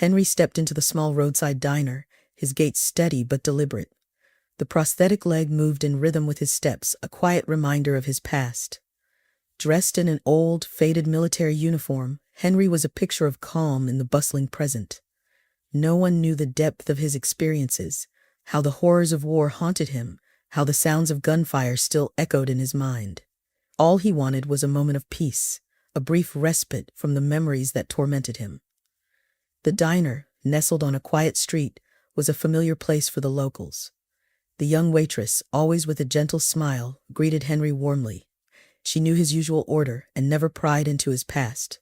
Henry stepped into the small roadside diner, his gait steady but deliberate. The prosthetic leg moved in rhythm with his steps, a quiet reminder of his past. Dressed in an old, faded military uniform, Henry was a picture of calm in the bustling present. No one knew the depth of his experiences, how the horrors of war haunted him, how the sounds of gunfire still echoed in his mind. All he wanted was a moment of peace, a brief respite from the memories that tormented him. The diner, nestled on a quiet street, was a familiar place for the locals. The young waitress, always with a gentle smile, greeted Henry warmly. She knew his usual order and never pryed into his past.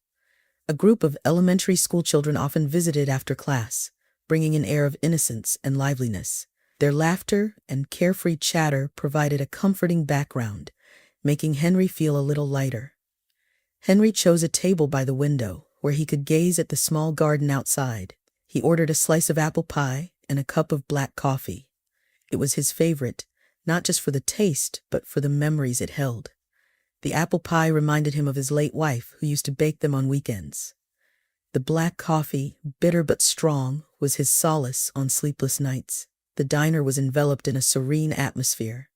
A group of elementary school children often visited after class, bringing an air of innocence and liveliness. Their laughter and carefree chatter provided a comforting background, making Henry feel a little lighter. Henry chose a table by the window, where he could gaze at the small garden outside. He ordered a slice of apple pie and a cup of black coffee. It was his favorite, not just for the taste, but for the memories it held. The apple pie reminded him of his late wife, who used to bake them on weekends. The black coffee, bitter but strong, was his solace on sleepless nights. The diner was enveloped in a serene atmosphere.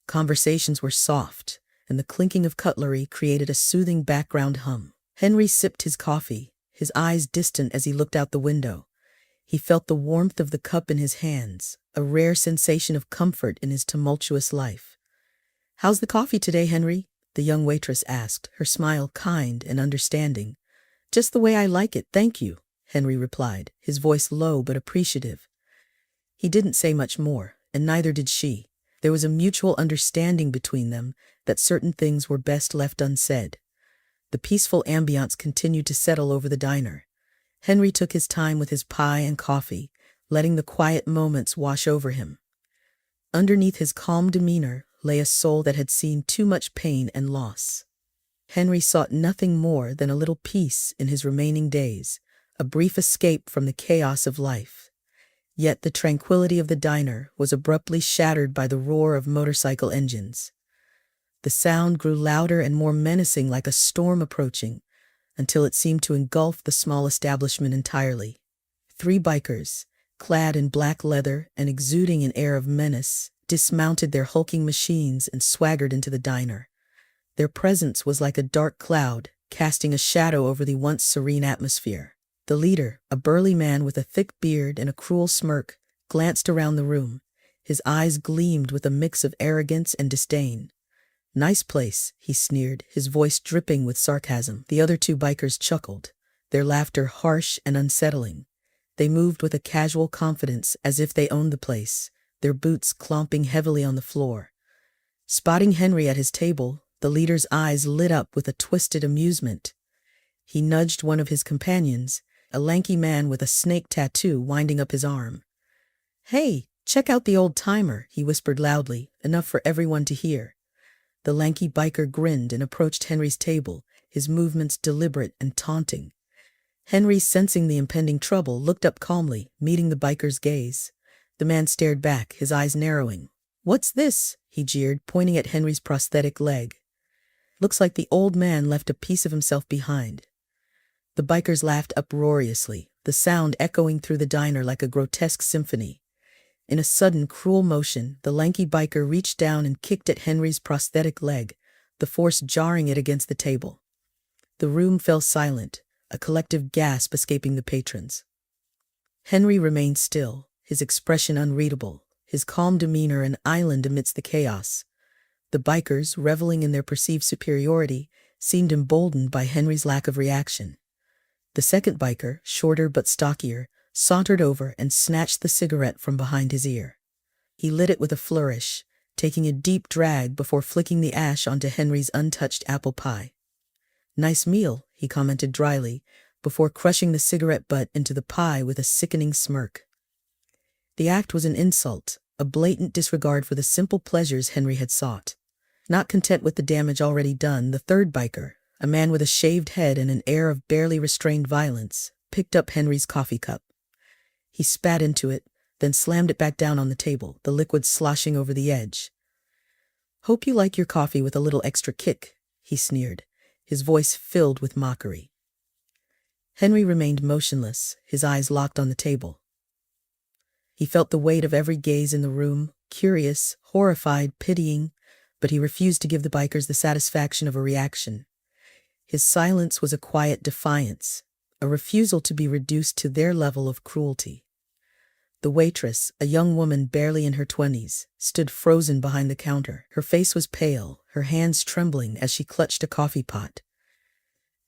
Conversations were soft, and the clinking of cutlery created a soothing background hum. Henry sipped his coffee, his eyes distant as he looked out the window. He felt the warmth of the cup in his hands, a rare sensation of comfort in his tumultuous life. "How's the coffee today, Henry?" the young waitress asked, her smile kind and understanding. "Just the way I like it, thank you," Henry replied, his voice low but appreciative. He didn't say much more, and neither did she. There was a mutual understanding between them that certain things were best left unsaid. The peaceful ambiance continued to settle over the diner. Henry took his time with his pie and coffee, letting the quiet moments wash over him. Underneath his calm demeanor lay a soul that had seen too much pain and loss. Henry sought nothing more than a little peace in his remaining days, a brief escape from the chaos of life. Yet the tranquility of the diner was abruptly shattered by the roar of motorcycle engines. The sound grew louder and more menacing, like a storm approaching, until it seemed to engulf the small establishment entirely. 3 bikers, clad in black leather and exuding an air of menace, dismounted their hulking machines and swaggered into the diner. Their presence was like a dark cloud, casting a shadow over the once serene atmosphere. The leader, a burly man with a thick beard and a cruel smirk, glanced around the room. His eyes gleamed with a mix of arrogance and disdain. "Nice place," he sneered, his voice dripping with sarcasm. The other 2 bikers chuckled, their laughter harsh and unsettling. They moved with a casual confidence as if they owned the place, their boots clomping heavily on the floor. Spotting Henry at his table, the leader's eyes lit up with a twisted amusement. He nudged one of his companions, a lanky man with a snake tattoo winding up his arm. "Hey, check out the old-timer," he whispered loudly, enough for everyone to hear. The lanky biker grinned and approached Henry's table, his movements deliberate and taunting. Henry, sensing the impending trouble, looked up calmly, meeting the biker's gaze. The man stared back, his eyes narrowing. "What's this?" he jeered, pointing at Henry's prosthetic leg. "Looks like the old man left a piece of himself behind." The bikers laughed uproariously, the sound echoing through the diner like a grotesque symphony. In a sudden, cruel motion, the lanky biker reached down and kicked at Henry's prosthetic leg, the force jarring it against the table. The room fell silent, a collective gasp escaping the patrons. Henry remained still, his expression unreadable, his calm demeanor an island amidst the chaos. The bikers, reveling in their perceived superiority, seemed emboldened by Henry's lack of reaction. The second biker, shorter but stockier, sauntered over and snatched the cigarette from behind his ear. He lit it with a flourish, taking a deep drag before flicking the ash onto Henry's untouched apple pie. "Nice meal," he commented dryly, before crushing the cigarette butt into the pie with a sickening smirk. The act was an insult, a blatant disregard for the simple pleasures Henry had sought. Not content with the damage already done, the third biker, a man with a shaved head and an air of barely restrained violence, picked up Henry's coffee cup. He spat into it, then slammed it back down on the table, the liquid sloshing over the edge. "Hope you like your coffee with a little extra kick," he sneered, his voice filled with mockery. Henry remained motionless, his eyes locked on the table. He felt the weight of every gaze in the room, curious, horrified, pitying, but he refused to give the bikers the satisfaction of a reaction. His silence was a quiet defiance, a refusal to be reduced to their level of cruelty. The waitress, a young woman barely in her 20s, stood frozen behind the counter. Her face was pale, her hands trembling as she clutched a coffee pot.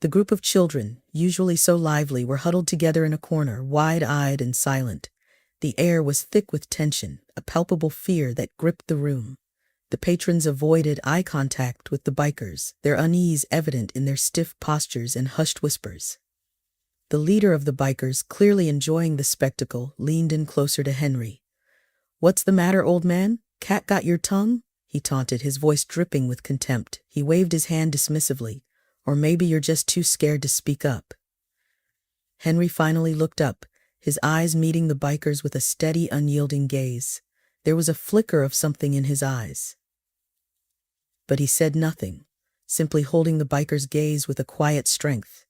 The group of children, usually so lively, were huddled together in a corner, wide-eyed and silent. The air was thick with tension, a palpable fear that gripped the room. The patrons avoided eye contact with the bikers, their unease evident in their stiff postures and hushed whispers. The leader of the bikers, clearly enjoying the spectacle, leaned in closer to Henry. "What's the matter, old man? Cat got your tongue?" he taunted, his voice dripping with contempt. He waved his hand dismissively. "Or maybe you're just too scared to speak up." Henry finally looked up, his eyes meeting the bikers with a steady, unyielding gaze. There was a flicker of something in his eyes. But he said nothing, simply holding the bikers' gaze with a quiet strength.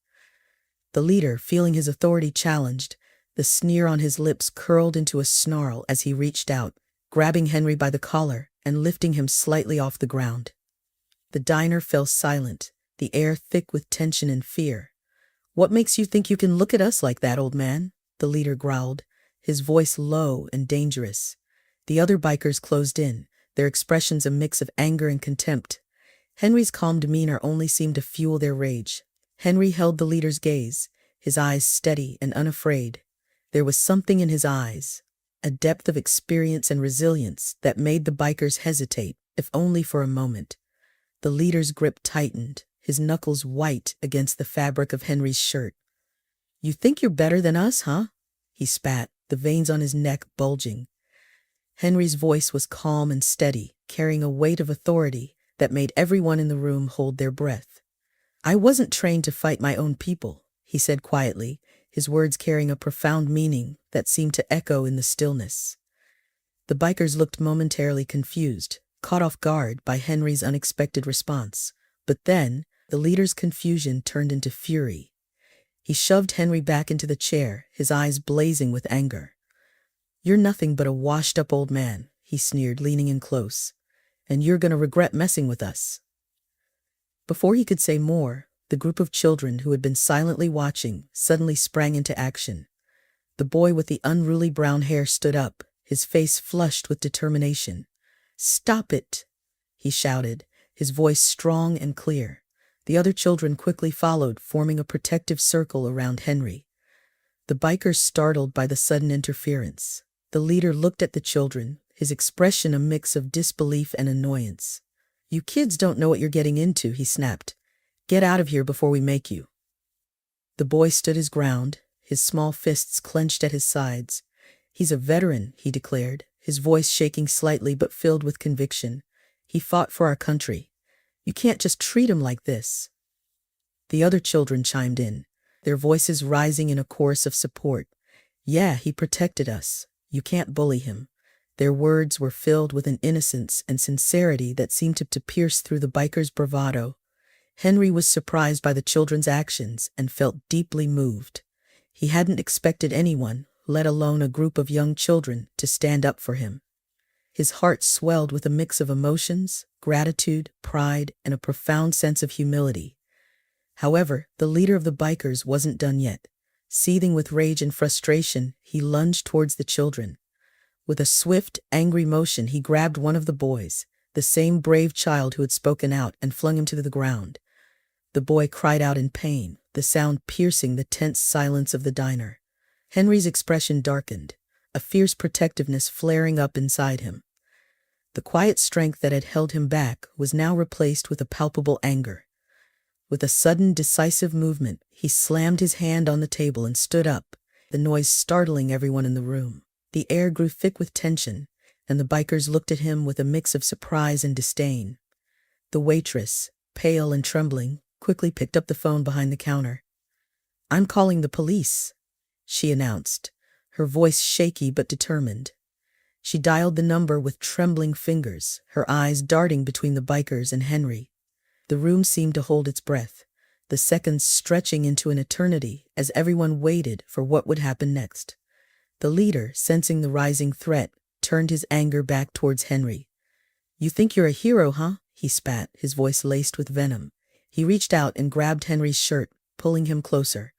The leader, feeling his authority challenged, the sneer on his lips curled into a snarl as he reached out, grabbing Henry by the collar and lifting him slightly off the ground. The diner fell silent, the air thick with tension and fear. "What makes you think you can look at us like that, old man?" the leader growled, his voice low and dangerous. The other bikers closed in, their expressions a mix of anger and contempt. Henry's calm demeanor only seemed to fuel their rage. Henry held the leader's gaze, his eyes steady and unafraid. There was something in his eyes, a depth of experience and resilience that made the bikers hesitate, if only for a moment. The leader's grip tightened, his knuckles white against the fabric of Henry's shirt. "You think you're better than us, huh?" he spat, the veins on his neck bulging. Henry's voice was calm and steady, carrying a weight of authority that made everyone in the room hold their breath. "I wasn't trained to fight my own people," he said quietly, his words carrying a profound meaning that seemed to echo in the stillness. The bikers looked momentarily confused, caught off guard by Henry's unexpected response. But then, the leader's confusion turned into fury. He shoved Henry back into the chair, his eyes blazing with anger. "You're nothing but a washed-up old man," he sneered, leaning in close. "And you're gonna regret messing with us." Before he could say more, the group of children who had been silently watching suddenly sprang into action. The boy with the unruly brown hair stood up, his face flushed with determination. "Stop it!" he shouted, his voice strong and clear. The other children quickly followed, forming a protective circle around Henry. The bikers startled by the sudden interference. The leader looked at the children, his expression a mix of disbelief and annoyance. "You kids don't know what you're getting into," he snapped. "Get out of here before we make you." The boy stood his ground, his small fists clenched at his sides. "He's a veteran," he declared, his voice shaking slightly but filled with conviction. "He fought for our country. You can't just treat him like this." The other children chimed in, their voices rising in a chorus of support. "Yeah, he protected us. You can't bully him." Their words were filled with an innocence and sincerity that seemed to pierce through the bikers' bravado. Henry was surprised by the children's actions and felt deeply moved. He hadn't expected anyone, let alone a group of young children, to stand up for him. His heart swelled with a mix of emotions, gratitude, pride, and a profound sense of humility. However, the leader of the bikers wasn't done yet. Seething with rage and frustration, he lunged towards the children. With a swift, angry motion, he grabbed one of the boys, the same brave child who had spoken out, and flung him to the ground. The boy cried out in pain, the sound piercing the tense silence of the diner. Henry's expression darkened, a fierce protectiveness flaring up inside him. The quiet strength that had held him back was now replaced with a palpable anger. With a sudden, decisive movement, he slammed his hand on the table and stood up, the noise startling everyone in the room. The air grew thick with tension, and the bikers looked at him with a mix of surprise and disdain. The waitress, pale and trembling, quickly picked up the phone behind the counter. "I'm calling the police," she announced, her voice shaky but determined. She dialed the number with trembling fingers, her eyes darting between the bikers and Henry. The room seemed to hold its breath. the seconds stretching into an eternity as everyone waited for what would happen next. The leader, sensing the rising threat, turned his anger back towards Henry. "You think you're a hero, huh?" he spat, his voice laced with venom. He reached out and grabbed Henry's shirt, pulling him closer.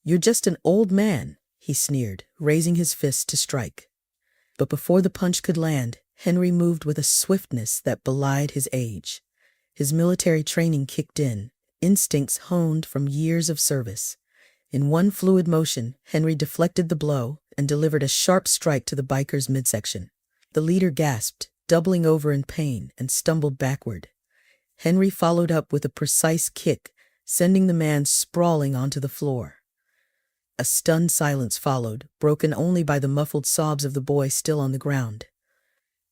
"You're just an old man," he sneered, raising his fist to strike. But before the punch could land, Henry moved with a swiftness that belied his age. His military training kicked in, instincts honed from years of service. In one fluid motion, Henry deflected the blow and delivered a sharp strike to the biker's midsection. The leader gasped, doubling over in pain, and stumbled backward. Henry followed up with a precise kick, sending the man sprawling onto the floor. A stunned silence followed, broken only by the muffled sobs of the boy still on the ground.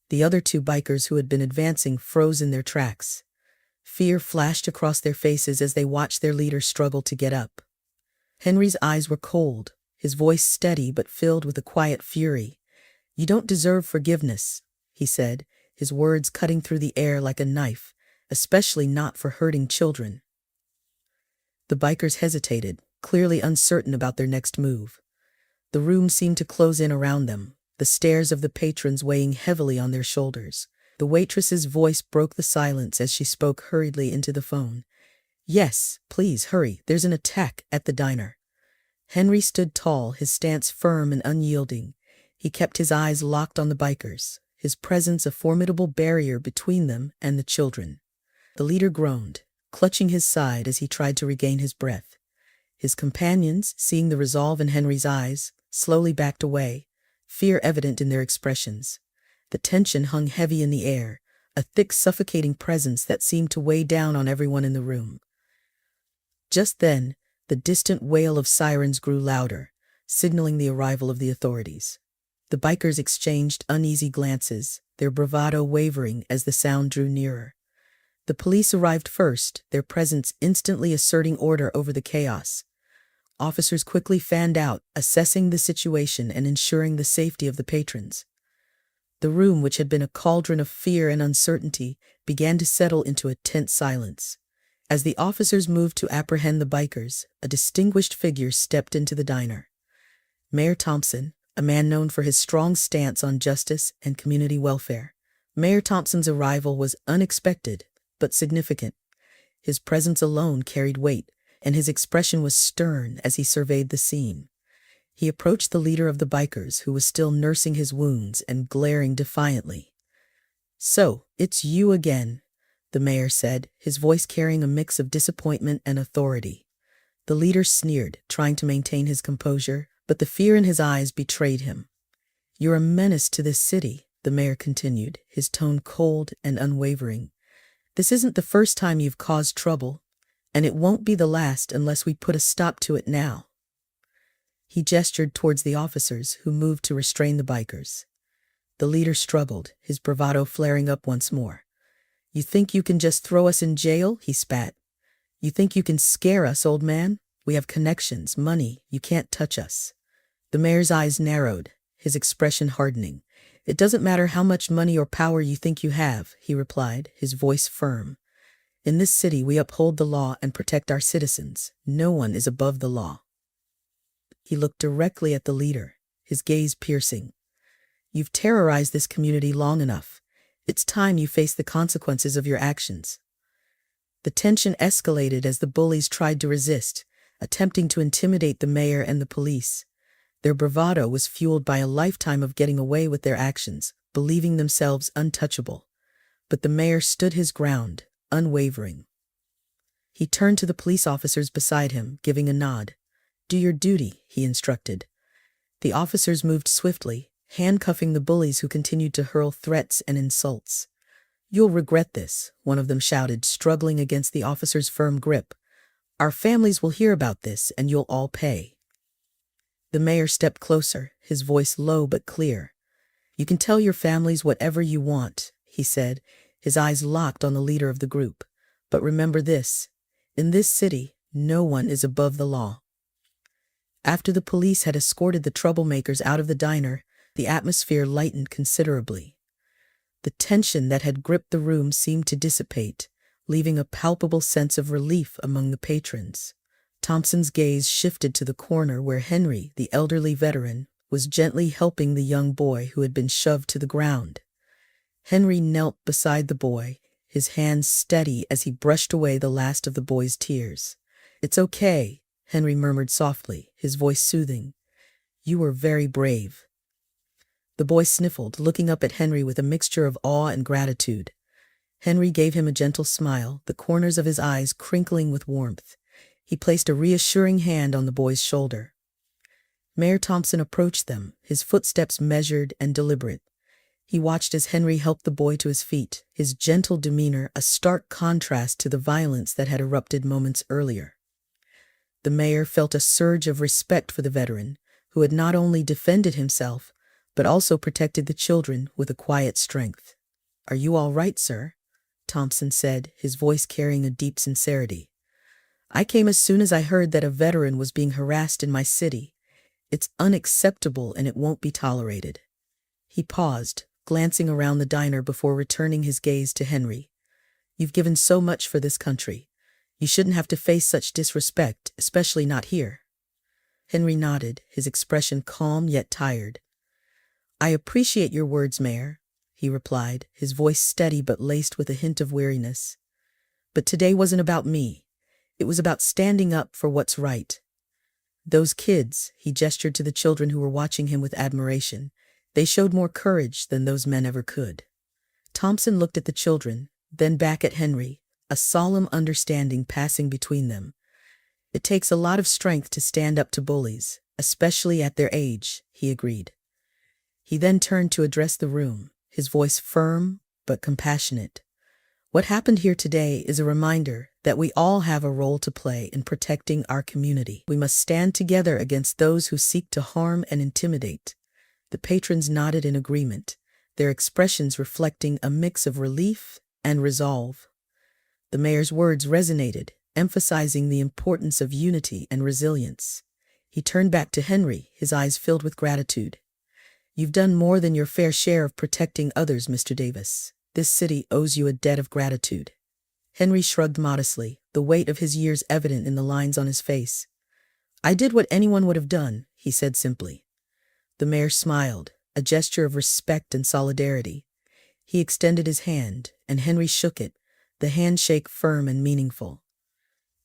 The other two bikers who had been advancing froze in their tracks. Fear flashed across their faces as they watched their leader struggle to get up. Henry's eyes were cold, his voice steady but filled with a quiet fury. "You don't deserve forgiveness," he said, his words cutting through the air like a knife, "especially not for hurting children." The bikers hesitated, clearly uncertain about their next move. The room seemed to close in around them, the stares of the patrons weighing heavily on their shoulders. The waitress's voice broke the silence as she spoke hurriedly into the phone. "Yes, please hurry, there's an attack at the diner." Henry stood tall, his stance firm and unyielding. He kept his eyes locked on the bikers, his presence a formidable barrier between them and the children. The leader groaned, clutching his side as he tried to regain his breath. His companions, seeing the resolve in Henry's eyes, slowly backed away, fear evident in their expressions. The tension hung heavy in the air, a thick, suffocating presence that seemed to weigh down on everyone in the room. Just then, the distant wail of sirens grew louder, signaling the arrival of the authorities. The bikers exchanged uneasy glances, their bravado wavering as the sound drew nearer. The police arrived first, their presence instantly asserting order over the chaos. Officers quickly fanned out, assessing the situation and ensuring the safety of the patrons. The room, which had been a cauldron of fear and uncertainty, began to settle into a tense silence. As the officers moved to apprehend the bikers, a distinguished figure stepped into the diner. Mayor Thompson, a man known for his strong stance on justice and community welfare. Mayor Thompson's arrival was unexpected, but significant. His presence alone carried weight, and his expression was stern as he surveyed the scene. He approached the leader of the bikers, who was still nursing his wounds and glaring defiantly. "So, it's you again," the mayor said, his voice carrying a mix of disappointment and authority. The leader sneered, trying to maintain his composure, but the fear in his eyes betrayed him. "You're a menace to this city," the mayor continued, his tone cold and unwavering. "This isn't the first time you've caused trouble, and it won't be the last unless we put a stop to it now." He gestured towards the officers, who moved to restrain the bikers. The leader struggled, his bravado flaring up once more. "You think you can just throw us in jail?" he spat. "You think you can scare us, old man? We have connections, money, you can't touch us." The mayor's eyes narrowed, his expression hardening. "It doesn't matter how much money or power you think you have," he replied, his voice firm. "In this city, we uphold the law and protect our citizens. No one is above the law." He looked directly at the leader, his gaze piercing. "You've terrorized this community long enough. It's time you face the consequences of your actions." The tension escalated as the bullies tried to resist, attempting to intimidate the mayor and the police. Their bravado was fueled by a lifetime of getting away with their actions, believing themselves untouchable. But the mayor stood his ground, unwavering. He turned to the police officers beside him, giving a nod. "Do your duty," he instructed. The officers moved swiftly, handcuffing the bullies who continued to hurl threats and insults. "You'll regret this," one of them shouted, struggling against the officer's firm grip. "Our families will hear about this, and you'll all pay." The mayor stepped closer, his voice low but clear. "You can tell your families whatever you want," he said, his eyes locked on the leader of the group. "But remember this, in this city, no one is above the law." After the police had escorted the troublemakers out of the diner, the atmosphere lightened considerably. The tension that had gripped the room seemed to dissipate, leaving a palpable sense of relief among the patrons. Thompson's gaze shifted to the corner where Henry, the elderly veteran, was gently helping the young boy who had been shoved to the ground. Henry knelt beside the boy, his hands steady as he brushed away the last of the boy's tears. "It's okay," Henry murmured softly, his voice soothing. "You were very brave." The boy sniffled, looking up at Henry with a mixture of awe and gratitude. Henry gave him a gentle smile, the corners of his eyes crinkling with warmth. He placed a reassuring hand on the boy's shoulder. Mayor Thompson approached them, his footsteps measured and deliberate. He watched as Henry helped the boy to his feet, his gentle demeanor a stark contrast to the violence that had erupted moments earlier. The mayor felt a surge of respect for the veteran, who had not only defended himself, but also protected the children with a quiet strength. "Are you all right, sir?" Thompson said, his voice carrying a deep sincerity. "I came as soon as I heard that a veteran was being harassed in my city. It's unacceptable and it won't be tolerated." He paused, glancing around the diner before returning his gaze to Henry. "You've given so much for this country. You shouldn't have to face such disrespect, especially not here." Henry nodded, his expression calm yet tired. "I appreciate your words, Mayor," he replied, his voice steady but laced with a hint of weariness. "But today wasn't about me. It was about standing up for what's right. Those kids," he gestured to the children who were watching him with admiration, "they showed more courage than those men ever could." Thompson looked at the children, then back at Henry, a solemn understanding passing between them. "It takes a lot of strength to stand up to bullies, especially at their age," he agreed. He then turned to address the room, his voice firm but compassionate. "What happened here today is a reminder that we all have a role to play in protecting our community. We must stand together against those who seek to harm and intimidate." The patrons nodded in agreement, their expressions reflecting a mix of relief and resolve. The mayor's words resonated, emphasizing the importance of unity and resilience. He turned back to Henry, his eyes filled with gratitude. "You've done more than your fair share of protecting others, Mr. Davis. This city owes you a debt of gratitude." Henry shrugged modestly, the weight of his years evident in the lines on his face. "I did what anyone would have done," he said simply. The mayor smiled, a gesture of respect and solidarity. He extended his hand, and Henry shook it, the handshake firm and meaningful.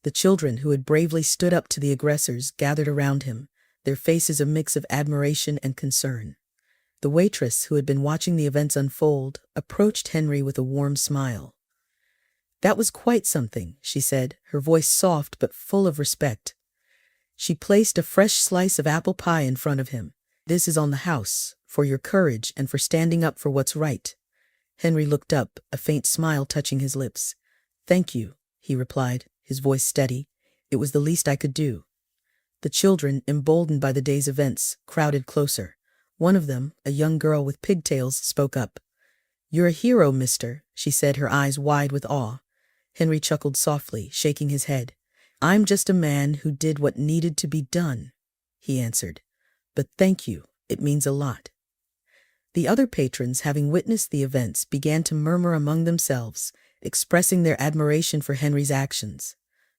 The children, who had bravely stood up to the aggressors, gathered around him, their faces a mix of admiration and concern. The waitress, who had been watching the events unfold, approached Henry with a warm smile. "That was quite something," she said, her voice soft but full of respect. She placed a fresh slice of apple pie in front of him. "This is on the house, for your courage and for standing up for what's right." Henry looked up, a faint smile touching his lips. "Thank you," he replied, his voice steady. "It was the least I could do." The children, emboldened by the day's events, crowded closer. One of them, a young girl with pigtails, spoke up. "You're a hero, mister," she said, her eyes wide with awe. Henry chuckled softly, shaking his head. "I'm just a man who did what needed to be done," he answered. "But thank you, it means a lot." The other patrons, having witnessed the events, began to murmur among themselves, expressing their admiration for Henry's actions.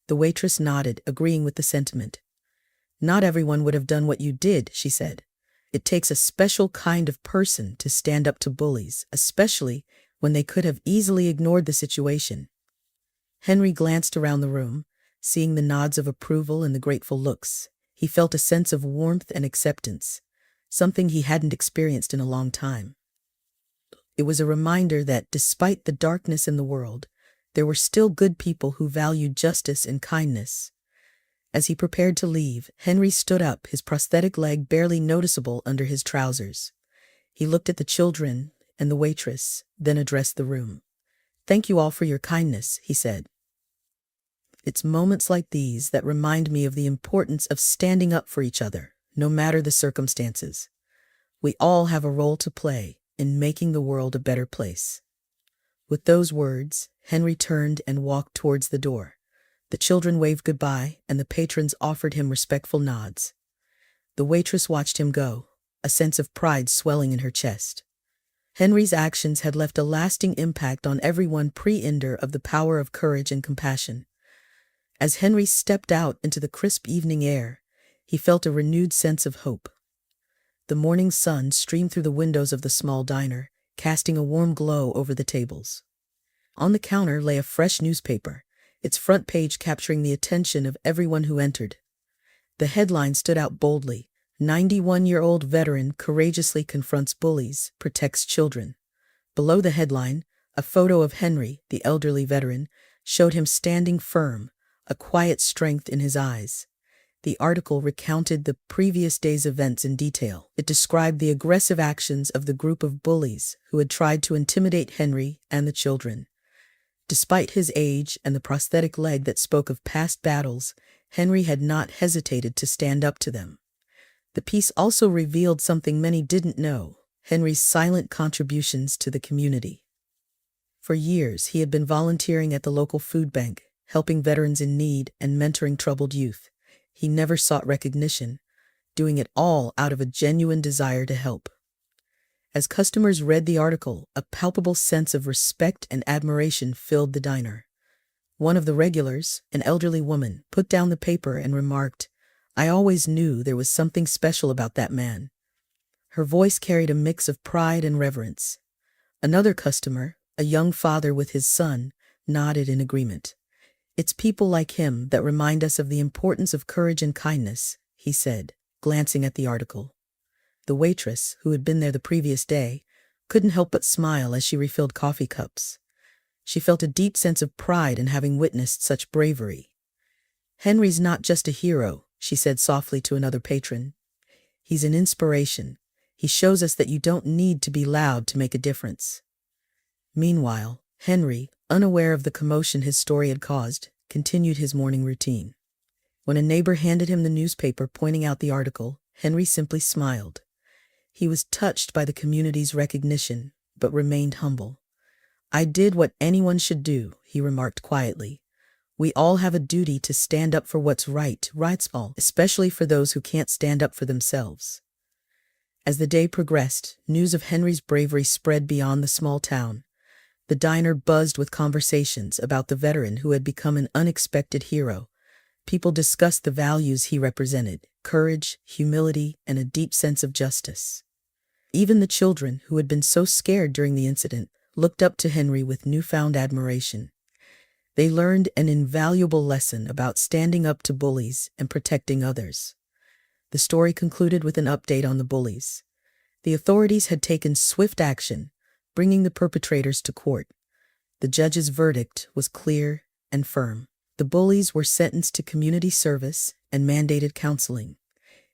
The waitress nodded, agreeing with the sentiment. "Not everyone would have done what you did," she said. "It takes a special kind of person to stand up to bullies, especially when they could have easily ignored the situation." Henry glanced around the room, seeing the nods of approval and the grateful looks. He felt a sense of warmth and acceptance, something he hadn't experienced in a long time. It was a reminder that, despite the darkness in the world, there were still good people who valued justice and kindness. As he prepared to leave, Henry stood up, his prosthetic leg barely noticeable under his trousers. He looked at the children and the waitress, then addressed the room. "Thank you all for your kindness," he said. "It's moments like these that remind me of the importance of standing up for each other, no matter the circumstances. We all have a role to play in making the world a better place." With those words, Henry turned and walked towards the door. The children waved goodbye, and the patrons offered him respectful nods. The waitress watched him go, a sense of pride swelling in her chest. Henry's actions had left a lasting impact on everyone pre-inder of the power of courage and compassion. As Henry stepped out into the crisp evening air, he felt a renewed sense of hope. The morning sun streamed through the windows of the small diner, casting a warm glow over the tables. On the counter lay a fresh newspaper, its front page capturing the attention of everyone who entered. The headline stood out boldly: 91-year-old veteran courageously confronts bullies, protects children. Below the headline, a photo of Henry, the elderly veteran, showed him standing firm, a quiet strength in his eyes. The article recounted the previous day's events in detail. It described the aggressive actions of the group of bullies who had tried to intimidate Henry and the children. Despite his age and the prosthetic leg that spoke of past battles, Henry had not hesitated to stand up to them. The piece also revealed something many didn't know: Henry's silent contributions to the community. For years, he had been volunteering at the local food bank, helping veterans in need and mentoring troubled youth. He never sought recognition, doing it all out of a genuine desire to help. As customers read the article, a palpable sense of respect and admiration filled the diner. One of the regulars, an elderly woman, put down the paper and remarked, "I always knew there was something special about that man." Her voice carried a mix of pride and reverence. Another customer, a young father with his son, nodded in agreement. "It's people like him that remind us of the importance of courage and kindness," he said, glancing at the article. The waitress, who had been there the previous day, couldn't help but smile as she refilled coffee cups. She felt a deep sense of pride in having witnessed such bravery. "Henry's not just a hero," she said softly to another patron. "He's an inspiration. He shows us that you don't need to be loud to make a difference." Meanwhile, Henry, unaware of the commotion his story had caused, continued his morning routine. When a neighbor handed him the newspaper pointing out the article, Henry simply smiled. He was touched by the community's recognition, but remained humble. "I did what anyone should do," he remarked quietly. "We all have a duty to stand up for what's right, especially for those who can't stand up for themselves." As the day progressed, news of Henry's bravery spread beyond the small town. The diner buzzed with conversations about the veteran who had become an unexpected hero. People discussed the values he represented: courage, humility, and a deep sense of justice. Even the children, who had been so scared during the incident, looked up to Henry with newfound admiration. They learned an invaluable lesson about standing up to bullies and protecting others. The story concluded with an update on the bullies. The authorities had taken swift action, bringing the perpetrators to court. The judge's verdict was clear and firm. The bullies were sentenced to community service and mandated counseling.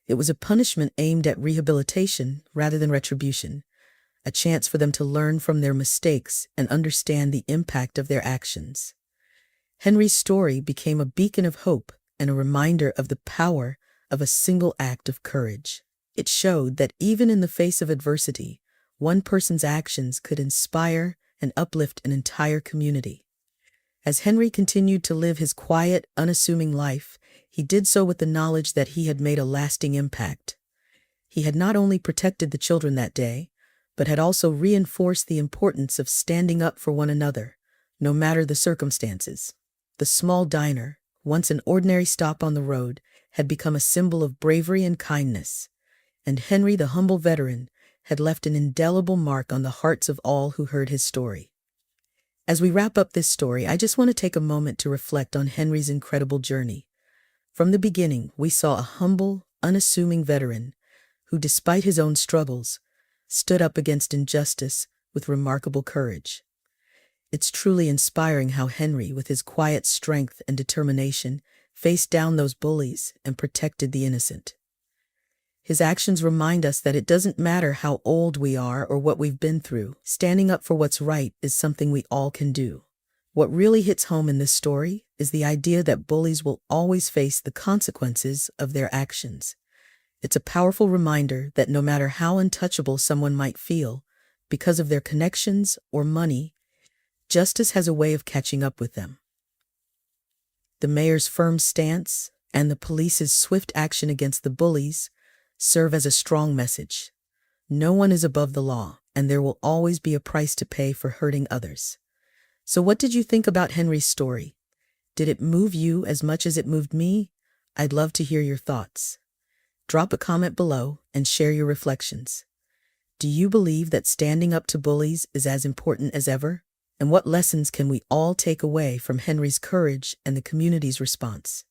It was a punishment aimed at rehabilitation rather than retribution, a chance for them to learn from their mistakes and understand the impact of their actions. Henry's story became a beacon of hope and a reminder of the power of a single act of courage. It showed that even in the face of adversity, one person's actions could inspire and uplift an entire community. As Henry continued to live his quiet, unassuming life, he did so with the knowledge that he had made a lasting impact. He had not only protected the children that day, but had also reinforced the importance of standing up for one another, no matter the circumstances. The small diner, once an ordinary stop on the road, had become a symbol of bravery and kindness, and Henry, the humble veteran, had left an indelible mark on the hearts of all who heard his story. As we wrap up this story, I just want to take a moment to reflect on Henry's incredible journey. From the beginning, we saw a humble, unassuming veteran who, despite his own struggles, stood up against injustice with remarkable courage. It's truly inspiring how Henry, with his quiet strength and determination, faced down those bullies and protected the innocent. His actions remind us that it doesn't matter how old we are or what we've been through. Standing up for what's right is something we all can do. What really hits home in this story is the idea that bullies will always face the consequences of their actions. It's a powerful reminder that no matter how untouchable someone might feel, because of their connections or money, justice has a way of catching up with them. The mayor's firm stance and the police's swift action against the bullies serve as a strong message. No one is above the law, and there will always be a price to pay for hurting others. So what did you think about Henry's story? Did it move you as much as it moved me? I'd love to hear your thoughts. Drop a comment below and share your reflections. Do you believe that standing up to bullies is as important as ever? And what lessons can we all take away from Henry's courage and the community's response?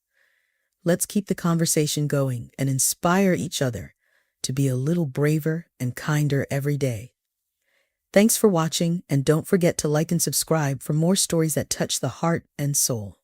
Let's keep the conversation going and inspire each other to be a little braver and kinder every day. Thanks for watching, and don't forget to like and subscribe for more stories that touch the heart and soul.